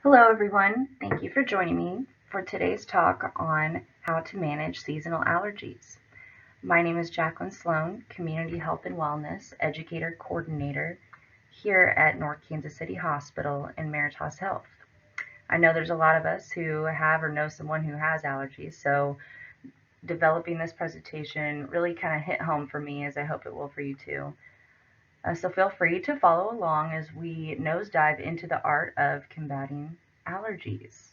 Hello, everyone. Thank you for joining me for today's talk on how to manage seasonal allergies. My name is Jacqueline Sloan, Community Health and Wellness Educator Coordinator here at North Kansas City Hospital and Meritas Health. I know there's a lot of us who have or know someone who has allergies, so developing this presentation really kind of hit home for me, as I hope it will for you too. So feel free to follow along as we nosedive into the art of combating allergies.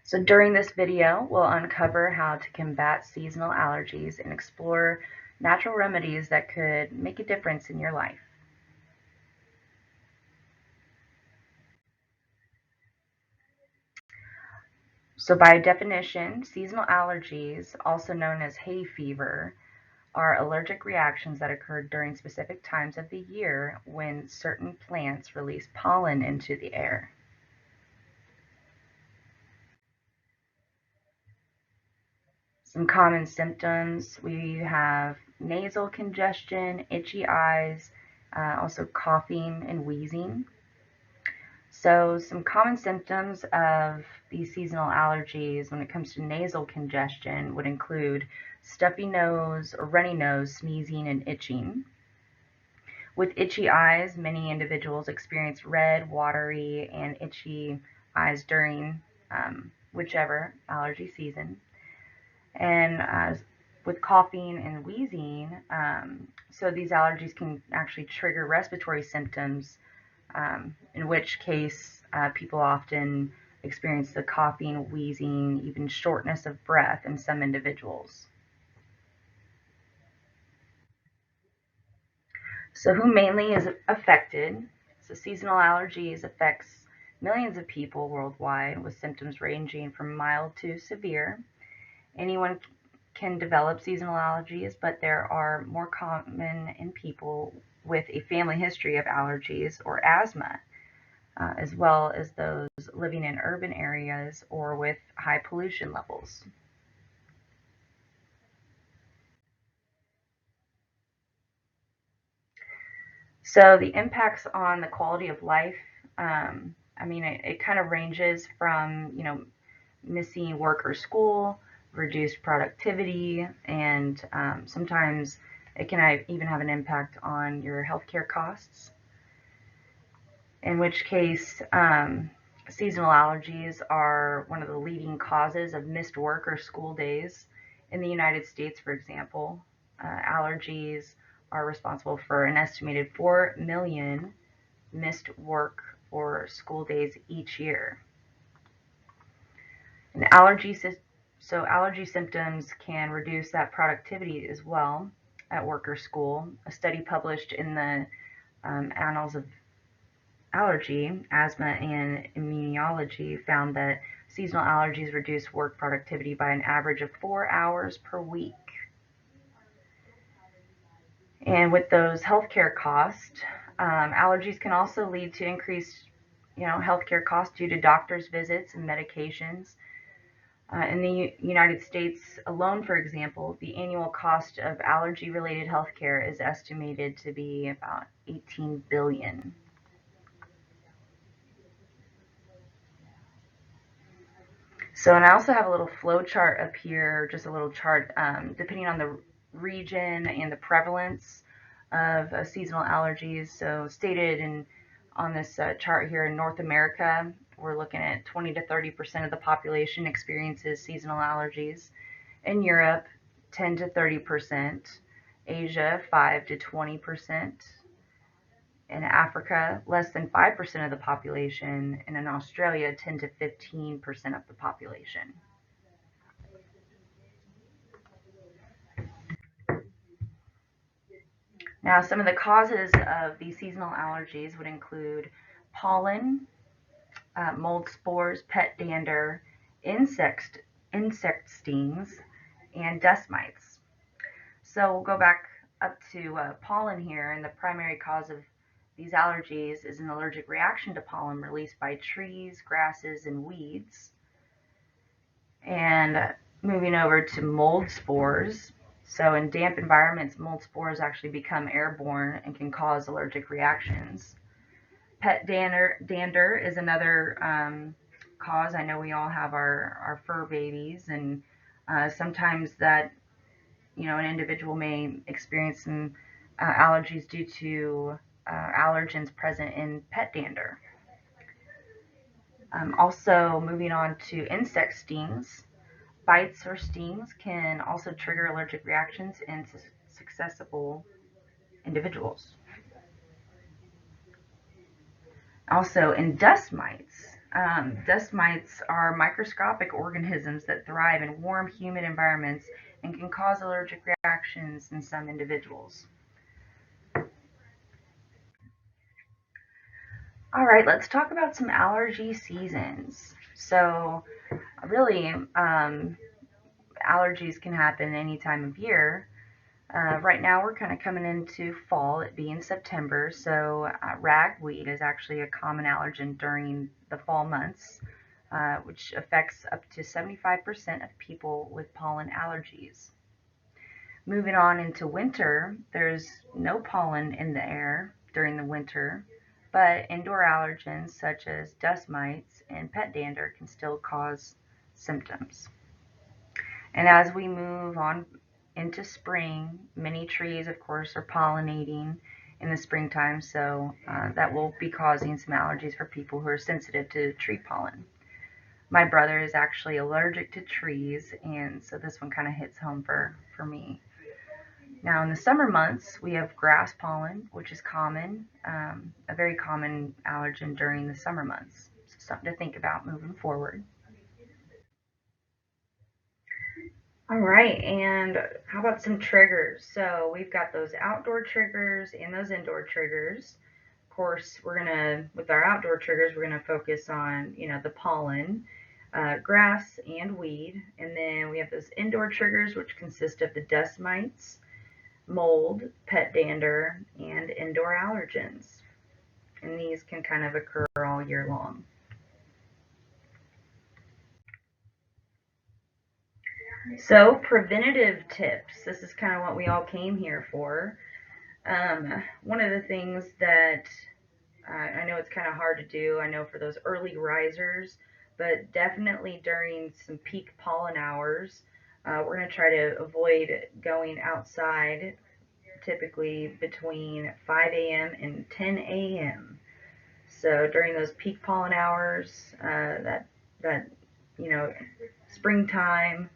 So during this video, we'll uncover how to combat seasonal allergies and explore natural remedies that could make a difference in your life. So by definition, seasonal allergies, also known as hay fever, are allergic reactions that occur during specific times of the year when certain plants release pollen into the air. Some common symptoms, we have nasal congestion, itchy eyes, also coughing and wheezing. So some common symptoms of these seasonal allergies when it comes to nasal congestion would include stuffy nose or runny nose, sneezing, and itching. With itchy eyes, many individuals experience red, watery, and itchy eyes during whichever allergy season. And with coughing and wheezing, so these allergies can actually trigger respiratory symptoms, in which case people often experience the coughing, wheezing, even shortness of breath in some individuals. So who mainly is affected? So seasonal allergies affects millions of people worldwide with symptoms ranging from mild to severe. Anyone can develop seasonal allergies, but there are more common in people with a family history of allergies or asthma, as well as those living in urban areas or with high pollution levels. So the impacts on the quality of life, it kind of ranges from, missing work or school, reduced productivity, and sometimes it can even have an impact on your healthcare costs. In which case, seasonal allergies are one of the leading causes of missed work or school days. In the United States, for example, allergies are responsible for an estimated 4 million missed work or school days each year. And allergy symptoms can reduce that productivity as well at work or school. A study published in the Annals of Allergy, Asthma, and Immunology found that seasonal allergies reduce work productivity by an average of 4 hours per week. And with those healthcare costs, allergies can also lead to increased, healthcare costs due to doctor's visits and medications. In the United States alone, for example, the annual cost of allergy-related healthcare is estimated to be about $18 billion. So, and I also have a little flow chart up here, just a little chart, depending on the region and the prevalence of seasonal allergies. So stated on this chart here in North America, we're looking at 20 to 30% of the population experiences seasonal allergies. In Europe, 10 to 30%. Asia, 5 to 20%. In Africa, less than 5% of the population, and in Australia, 10 to 15% of the population. Now, some of the causes of these seasonal allergies would include pollen, mold spores, pet dander, insect stings, and dust mites. So we'll go back up to pollen here, and the primary cause of these allergies is an allergic reaction to pollen released by trees, grasses, and weeds. And moving over to mold spores, So in damp environments, mold spores actually become airborne and can cause allergic reactions. Pet dander is another cause. I know we all have our fur babies, and sometimes that, an individual may experience some allergies due to allergens present in pet dander. Also, moving on to insect stings. Bites or stings can also trigger allergic reactions in susceptible individuals. Also, in dust mites. Dust mites are microscopic organisms that thrive in warm, humid environments and can cause allergic reactions in some individuals. All right, let's talk about some allergy seasons. So, really, allergies can happen any time of year. Right now, we're kind of coming into fall, it being September, so ragweed is actually a common allergen during the fall months, which affects up to 75% of people with pollen allergies. Moving on into winter, there's no pollen in the air during the winter, but indoor allergens such as dust mites and pet dander can still cause symptoms. And as we move on into spring, many trees, of course, are pollinating in the springtime, so that will be causing some allergies for people who are sensitive to tree pollen. My brother is actually allergic to trees, and so this one kind of hits home for me. Now, in the summer months, we have grass pollen, which is common, a very common allergen during the summer months. So, something to think about moving forward. All right, and how about some triggers? So we've got those outdoor triggers and those indoor triggers. Of course, with our outdoor triggers, we're gonna focus on, the pollen, grass, and weed. And then we have those indoor triggers, which consist of the dust mites, mold, pet dander, and indoor allergens. And these can kind of occur all year long. So, preventative tips. This is kind of what we all came here for. One of the things that I know it's kind of hard to do, I know for those early risers, but definitely during some peak pollen hours, we're going to try to avoid going outside typically between 5 a.m. and 10 a.m. So during those peak pollen hours, that you know springtime,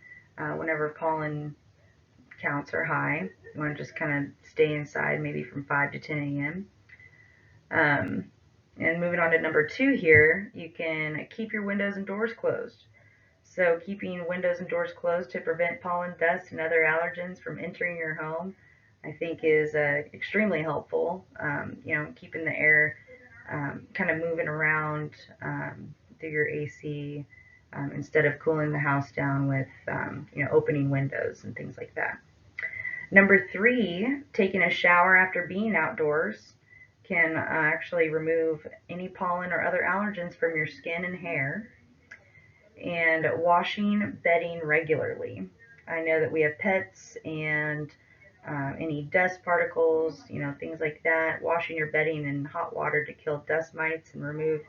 whenever pollen counts are high, you want to just kind of stay inside, maybe from 5 to 10 a.m. And moving on to number 2 here, you can keep your windows and doors closed. So keeping windows and doors closed to prevent pollen, dust, and other allergens from entering your home, I think is extremely helpful. Keeping the air kind of moving around through your AC instead of cooling the house down with opening windows and things like that. Number 3, taking a shower after being outdoors can actually remove any pollen or other allergens from your skin and hair. And washing bedding regularly. I know that we have pets and any dust particles, things like that. Washing your bedding in hot water to kill dust mites and remove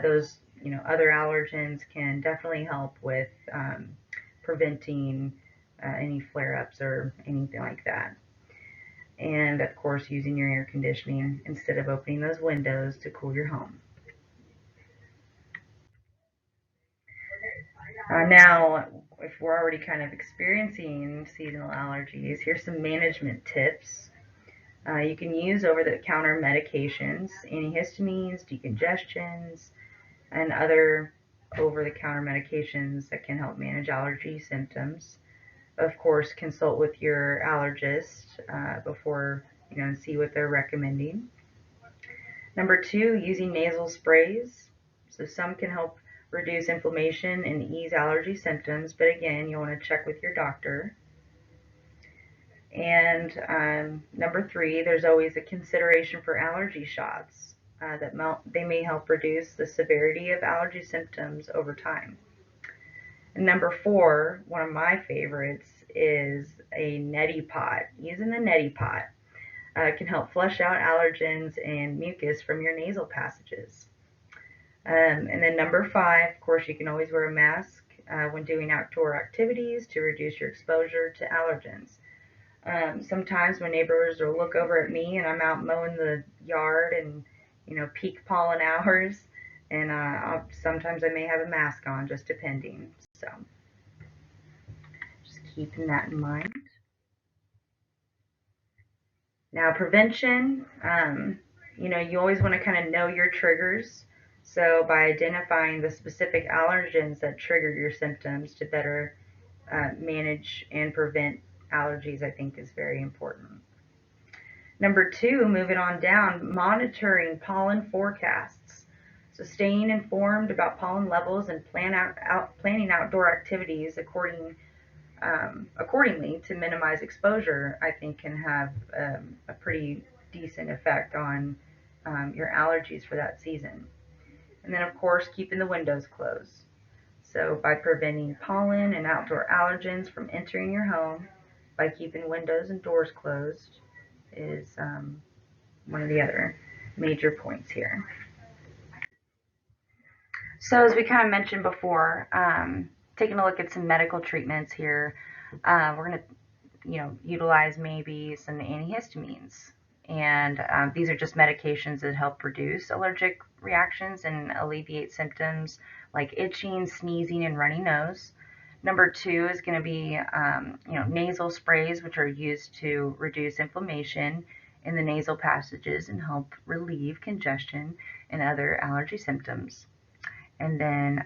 those, other allergens can definitely help with preventing any flare-ups or anything like that. And of course, using your air conditioning instead of opening those windows to cool your home. Now, if we're already kind of experiencing seasonal allergies, here's some management tips. You can use over-the-counter medications, antihistamines, decongestants, and other over-the-counter medications that can help manage allergy symptoms. Of course, consult with your allergist before, and see what they're recommending. Number 2, using nasal sprays. So some can help reduce inflammation and ease allergy symptoms, but again, you'll want to check with your doctor. And number 3, there's always a consideration for allergy shots they may help reduce the severity of allergy symptoms over time. And number 4, one of my favorites, is a neti pot. Using the neti pot can help flush out allergens and mucus from your nasal passages. And then number 5, of course, you can always wear a mask when doing outdoor activities to reduce your exposure to allergens. Sometimes my neighbors will look over at me and I'm out mowing the yard and, peak pollen hours, and sometimes I may have a mask on, just depending. So just keeping that in mind. Now, prevention, you always want to kind of know your triggers. So by identifying the specific allergens that trigger your symptoms to better manage and prevent allergies, I think is very important. Number 2, moving on down, monitoring pollen forecasts. So staying informed about pollen levels and planning outdoor activities accordingly to minimize exposure, I think can have a pretty decent effect on your allergies for that season. And then, of course, keeping the windows closed. So by preventing pollen and outdoor allergens from entering your home, by keeping windows and doors closed, is one of the other major points here. So as we kind of mentioned before, taking a look at some medical treatments here, we're going to utilize maybe some antihistamines. And these are just medications that help reduce allergic reactions and alleviate symptoms like itching, sneezing, and runny nose. Number 2 is going to be nasal sprays, which are used to reduce inflammation in the nasal passages and help relieve congestion and other allergy symptoms. And then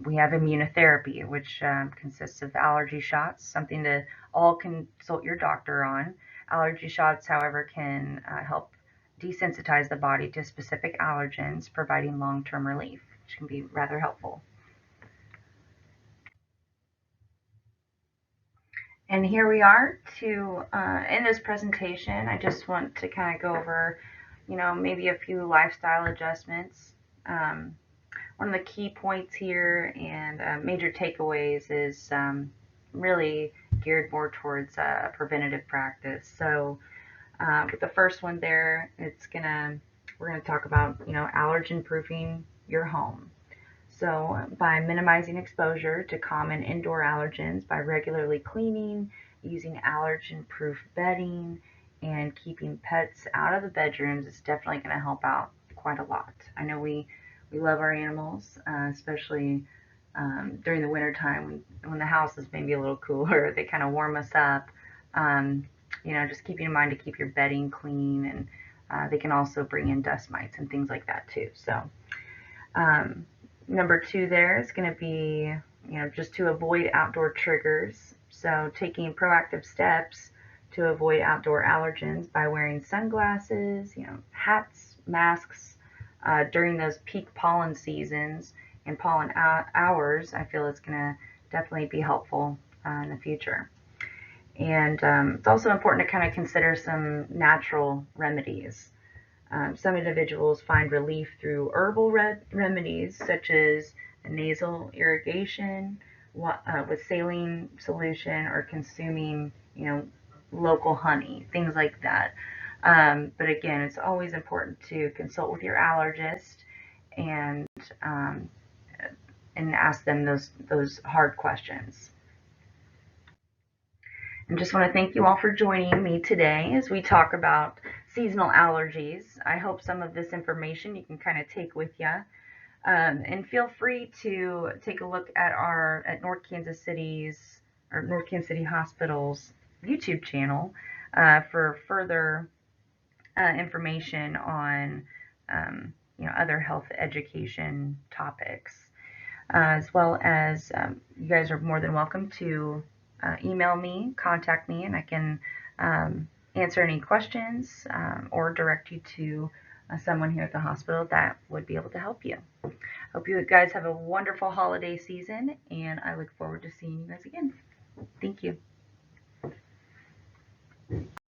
we have immunotherapy, which consists of allergy shots, something to all consult your doctor on. Allergy shots, however, can help desensitize the body to specific allergens, providing long-term relief, which can be rather helpful. And here we are to end this presentation. I just want to kind of go over, maybe a few lifestyle adjustments. One of the key points here and major takeaways is really geared more towards preventative practice. So with the first one there, we're gonna talk about allergen proofing your home. So by minimizing exposure to common indoor allergens by regularly cleaning, using allergen-proof bedding, and keeping pets out of the bedrooms, it's definitely going to help out quite a lot. I know we love our animals, especially during the winter time when the house is maybe a little cooler. They kind of warm us up. Just keeping in mind to keep your bedding clean, and they can also bring in dust mites and things like that too. So number 2 there is going to be, just to avoid outdoor triggers. So taking proactive steps to avoid outdoor allergens by wearing sunglasses, hats, masks during those peak pollen seasons and pollen hours, I feel it's going to definitely be helpful in the future. And it's also important to kind of consider some natural remedies. Some individuals find relief through herbal remedies such as nasal irrigation with saline solution or consuming, local honey, things like that. But again, it's always important to consult with your allergist and ask them those hard questions. And just want to thank you all for joining me today as we talk about seasonal allergies. I hope some of this information you can kind of take with you. And feel free to take a look at North Kansas City Hospital's YouTube channel for further information on other health education topics, as well as you guys are more than welcome to email me, contact me, and I can answer any questions or direct you to someone here at the hospital that would be able to help you. Hope you guys have a wonderful holiday season, and I look forward to seeing you guys again. Thank you.